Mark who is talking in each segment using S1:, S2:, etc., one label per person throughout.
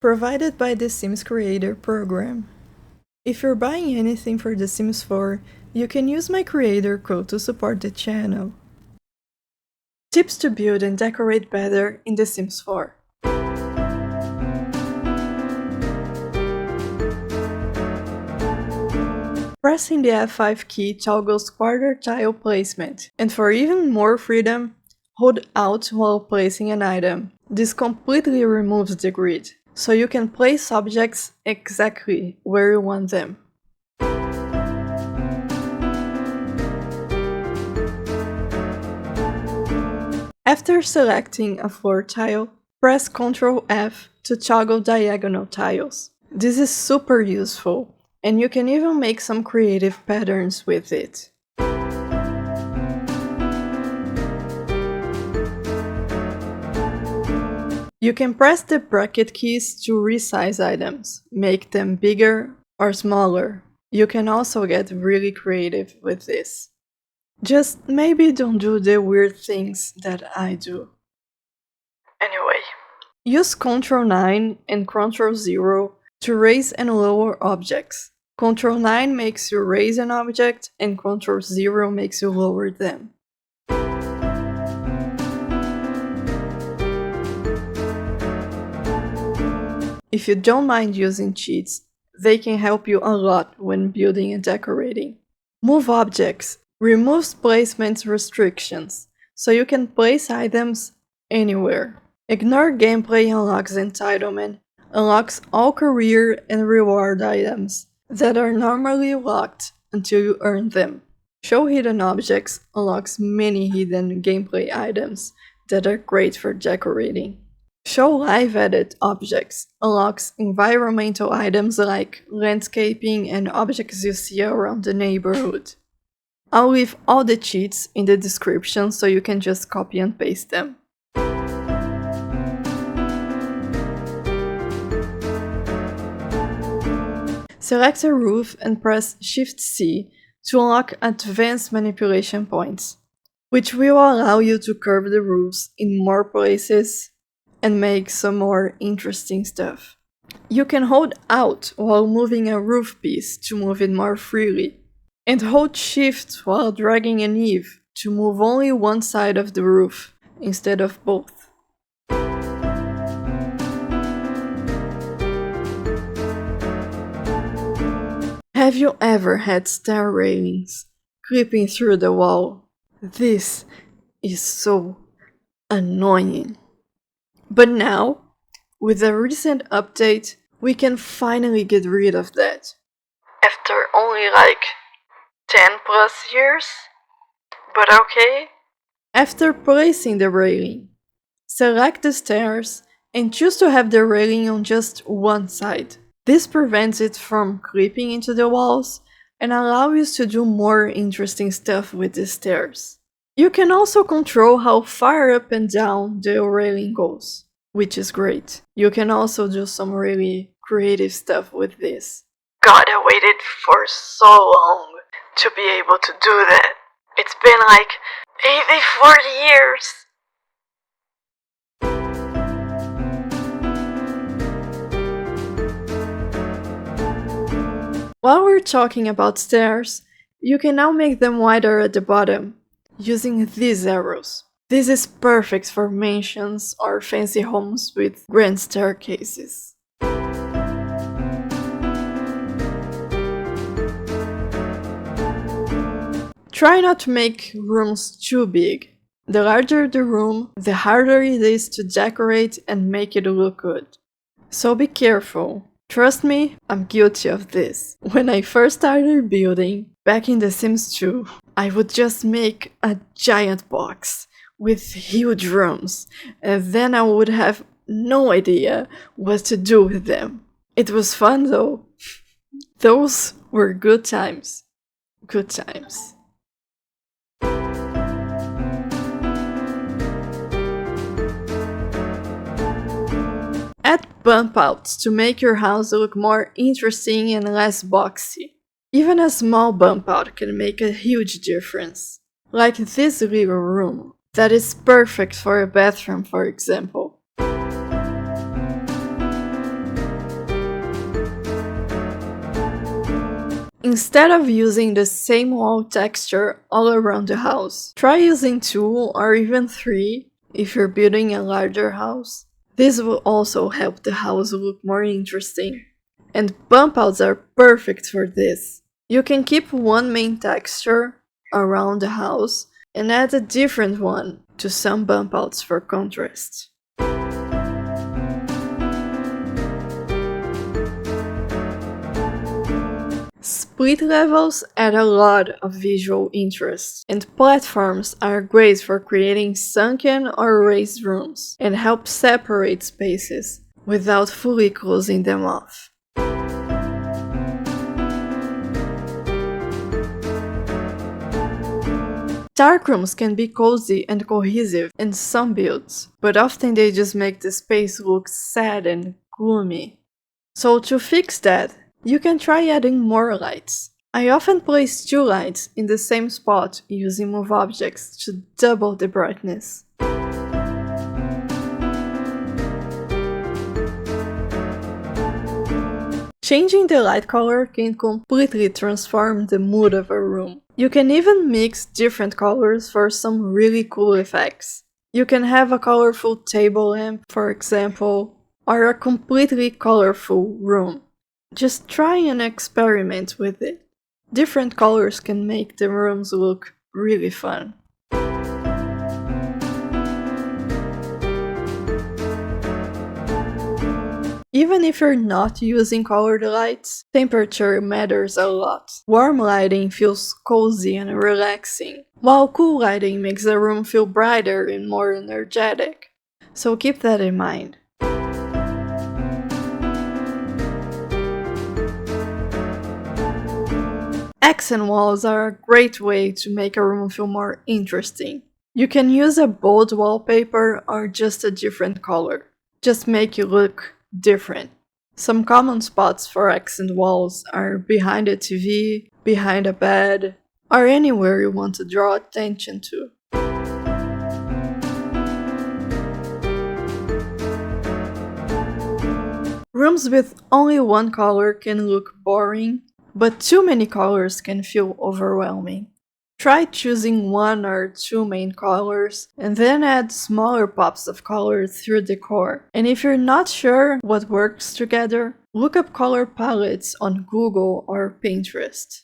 S1: provided by the Sims Creator program. If you're buying anything for The Sims 4, you can use my creator code to support the channel. Tips to build and decorate better in The Sims 4. Pressing the F5 key toggles quarter tile placement, and for even more freedom, hold Alt while placing an item. This completely removes the grid, so you can place objects exactly where you want them. After selecting a floor tile, press Ctrl F to toggle diagonal tiles. This is super useful, and you can even make some creative patterns with it. You can press the bracket keys to resize items, make them bigger or smaller. You can also get really creative with this. Just maybe don't do the weird things that I do. Anyway, use Ctrl 9 and Ctrl 0 to raise and lower objects. Ctrl 9 makes you raise an object and Ctrl 0 makes you lower them. If you don't mind using cheats, they can help you a lot when building and decorating. Move Objects removes placement restrictions, so you can place items anywhere. Ignore Gameplay Unlocks Entitlement unlocks all career and reward items that are normally locked until you earn them. Show Hidden Objects unlocks many hidden gameplay items that are great for decorating. Show Live Edit Objects unlocks environmental items like landscaping and objects you see around the neighborhood. I'll leave all the cheats in the description so you can just copy and paste them. Select a roof and press Shift-C to unlock advanced manipulation points, which will allow you to curve the roofs in more places and make some more interesting stuff. You can hold Alt while moving a roof piece to move it more freely, and hold Shift while dragging an eave to move only one side of the roof instead of both. Have you ever had stair railings creeping through the wall? This is so annoying. But now, with a recent update, we can finally get rid of that. After only like 10 plus years? But okay. After placing the railing, select the stairs and choose to have the railing on just one side. This prevents it from creeping into the walls and allows you to do more interesting stuff with the stairs. You can also control how far up and down the railing goes, which is great. You can also do some really creative stuff with this. God, I waited for so long to be able to do that. It's been like 84 years. While we're talking about stairs, you can now make them wider at the bottom, using these arrows. This is perfect for mansions or fancy homes with grand staircases. Try not to make rooms too big. The larger the room, the harder it is to decorate and make it look good. So be careful. Trust me, I'm guilty of this. When I first started building, back in The Sims 2, I would just make a giant box with huge rooms, and then I would have no idea what to do with them. It was fun though. Those were good times. Good times. Add bump outs to make your house look more interesting and less boxy. Even a small bump out can make a huge difference. Like this little room, that is perfect for a bathroom, for example. Instead of using the same wall texture all around the house, try using 2 or even 3 if you're building a larger house. This will also help the house look more interesting. And bump outs are perfect for this. You can keep one main texture around the house and add a different one to some bump outs for contrast. Split levels add a lot of visual interest, and platforms are great for creating sunken or raised rooms and help separate spaces without fully closing them off. Dark rooms can be cozy and cohesive in some builds, but often they just make the space look sad and gloomy. So to fix that, you can try adding more lights. I often place 2 lights in the same spot using MoveObjects to double the brightness. Changing the light color can completely transform the mood of a room. You can even mix different colors for some really cool effects. You can have a colorful table lamp, for example, or a completely colorful room. Just try and experiment with it. Different colors can make the rooms look really fun. Even if you're not using colored lights, temperature matters a lot. Warm lighting feels cozy and relaxing, while cool lighting makes the room feel brighter and more energetic. So keep that in mind. Accent walls are a great way to make a room feel more interesting. You can use a bold wallpaper or just a different color. Just make it look different. Some common spots for accent walls are behind a TV, behind a bed, or anywhere you want to draw attention to. Rooms with only one color can look boring, but too many colors can feel overwhelming. Try choosing 1 or 2 main colors and then add smaller pops of color through decor. And if you're not sure what works together, look up color palettes on Google or Pinterest.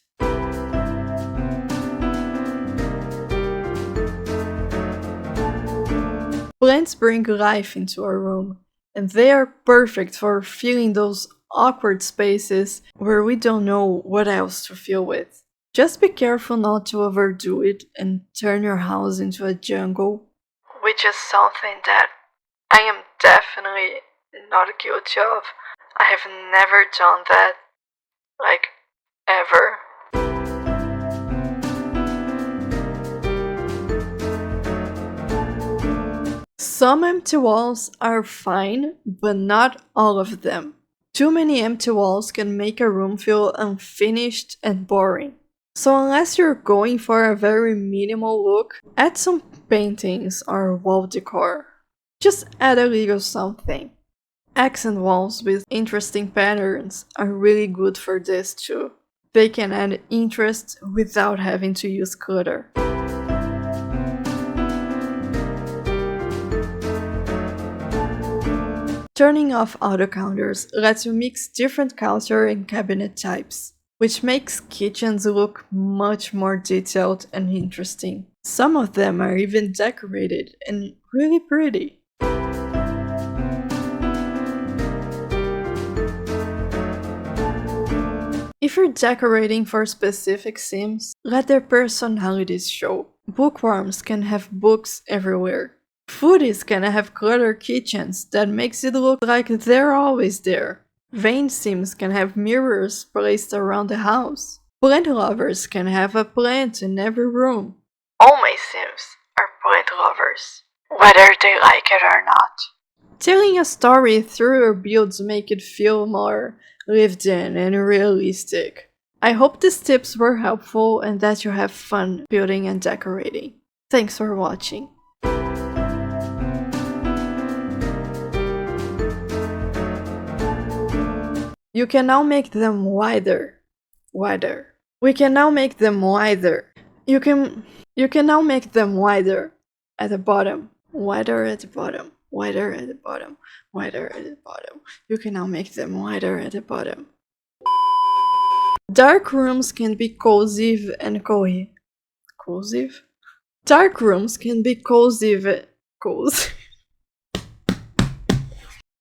S1: Plants bring life into a room, and they are perfect for filling those awkward spaces where we don't know what else to fill with. Just be careful not to overdo it and turn your house into a jungle, which is something that I am definitely not guilty of. I have never done that, ever. Some empty walls are fine, but not all of them. Too many empty walls can make a room feel unfinished and boring. So unless you're going for a very minimal look, add some paintings or wall decor. Just add a little something. Accent walls with interesting patterns are really good for this too. They can add interest without having to use clutter. Turning off auto counters lets you mix different counter and cabinet types, which makes kitchens look much more detailed and interesting. Some of them are even decorated and really pretty. If you're decorating for specific themes, let their personalities show. Bookworms can have books everywhere. Foodies can have cluttered kitchens that makes it look like they're always there. Vein sims can have mirrors placed around the house. Plant lovers can have a plant in every room. All my sims are plant lovers, whether they like it or not. Telling a story through your builds make it feel more lived in and realistic. I hope these tips were helpful and that you have fun building and decorating. Thanks for watching. You can now make them wider. We can now make them wider. You can now make them wider at the bottom. Wider at the bottom. Wider at the bottom. Wider at the bottom. You can now make them wider at the bottom. Dark rooms can be cozy and cozy. Cozy? Dark rooms can be cozy. Cozy.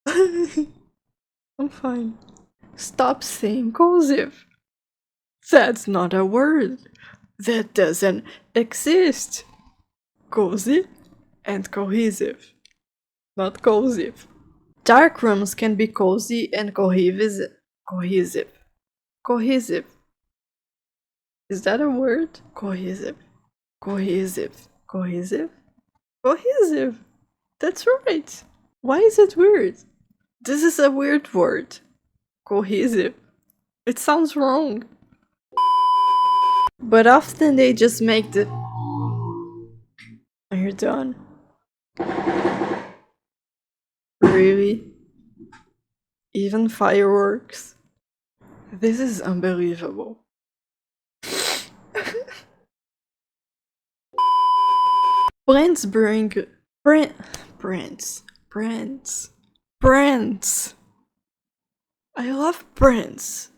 S1: I'm fine. Stop saying cozy. That's not a word. That doesn't exist. Cozy and cohesive. Not cohesive. Dark rooms can be cozy and cohesive. Cohesive. Is that a word? Cohesive. Cohesive. Cohesive? Cohesive. That's right. Why is it weird? This is a weird word. Cohesive. It sounds wrong. But often they just make the... Are you done? Really? Even fireworks? This is unbelievable. Brands bring... Brands. I love brands.